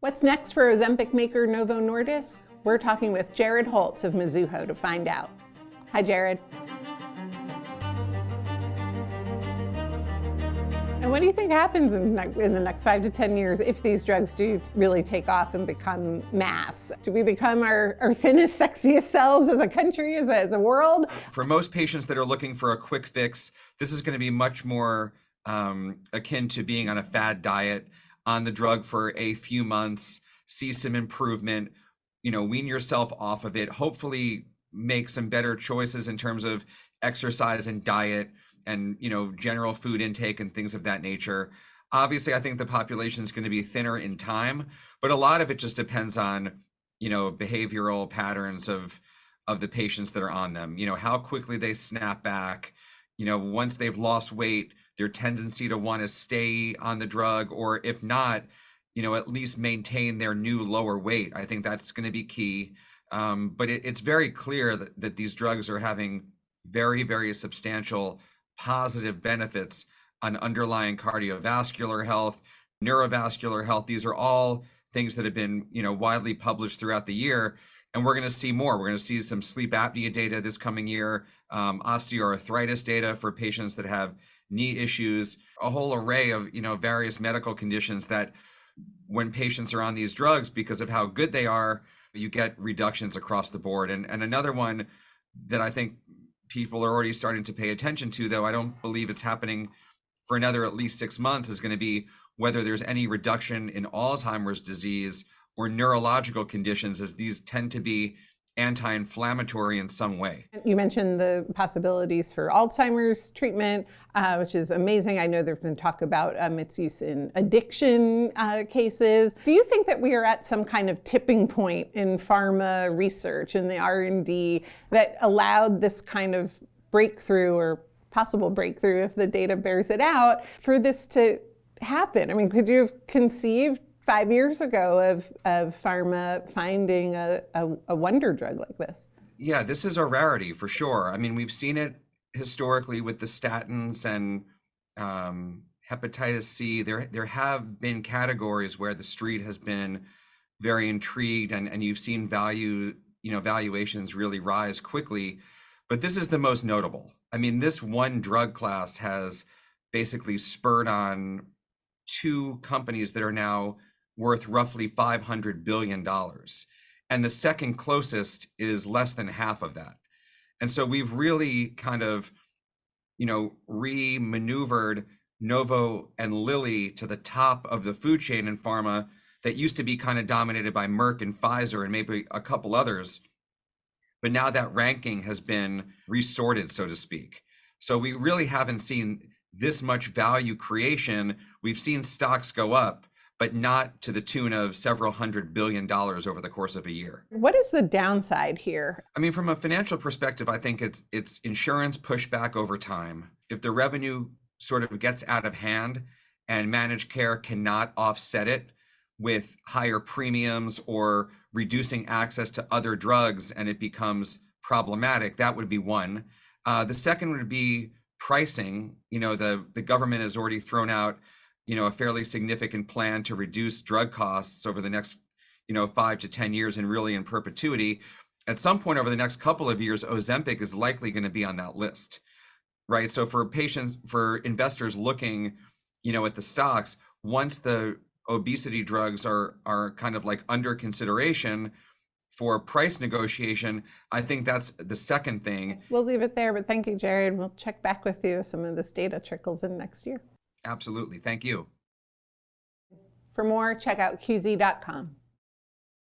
What's next for Ozempic maker Novo Nordisk? We're talking with Jared Holz of Mizuho to find out. Hi, Jared. And what do you think happens in the next 5 to 10 years if these drugs do really take off and become mass? Do we become our thinnest, sexiest selves as a country, as a world? For most patients that are looking for a quick fix, this is going to be much more akin to being on a fad diet, on the drug for a few months, see some improvement, wean yourself off of it, hopefully make some better choices in terms of exercise and diet and, general food intake and things of that nature. Obviously, I think the population is going to be thinner in time, but a lot of it just depends on, behavioral patterns of the patients that are on them, how quickly they snap back, once they've lost weight, their tendency to want to stay on the drug, or if not, at least maintain their new lower weight. I think that's going to be key. But it's very clear that these drugs are having very, very substantial positive benefits on underlying cardiovascular health, neurovascular health. These are all things that have been, widely published throughout the year. And we're going to see more. We're going to see some sleep apnea data this coming year, osteoarthritis data for patients that have knee issues, a whole array of, various medical conditions that when patients are on these drugs, because of how good they are, you get reductions across the board. And another one that I think people are already starting to pay attention to, though I don't believe it's happening for another at least 6 months, is going to be whether there's any reduction in Alzheimer's disease or neurological conditions, as these tend to be anti-inflammatory in some way. You mentioned the possibilities for Alzheimer's treatment, which is amazing. I know there's been talk about its use in addiction cases. Do you think that we are at some kind of tipping point in pharma research and the R&D that allowed this kind of breakthrough, or possible breakthrough if the data bears it out, for this to happen? I mean, could you have conceived 5 years ago of pharma finding a wonder drug like this? Yeah, this is a rarity for sure. I mean, we've seen it historically with the statins and hepatitis C. There have been categories where the street has been very intrigued, and you've seen valuations really rise quickly. But this is the most notable. I mean, this one drug class has basically spurred on 2 companies that are now worth roughly $500 billion. And the second closest is less than half of that. And so we've really kind of, re-maneuvered Novo and Lilly to the top of the food chain in pharma that used to be kind of dominated by Merck and Pfizer and maybe a couple others. But now that ranking has been resorted, so to speak. So we really haven't seen this much value creation. We've seen stocks go up, but not to the tune of several $100 billion over the course of a year. What is the downside here? I mean, from a financial perspective, I think it's insurance pushback over time. If the revenue sort of gets out of hand and managed care cannot offset it with higher premiums or reducing access to other drugs, and it becomes problematic, that would be one. The second would be pricing. The government has already thrown out a fairly significant plan to reduce drug costs over the next, 5 to 10 years and really in perpetuity. At some point over the next couple of years, Ozempic is likely going to be on that list, right? So for investors looking, at the stocks, once the obesity drugs are kind of like under consideration for price negotiation, I think that's the second thing. We'll leave it there, but thank you, Jared. We'll check back with you as some of this data trickles in next year. Absolutely. Thank you. For more, check out QZ.com.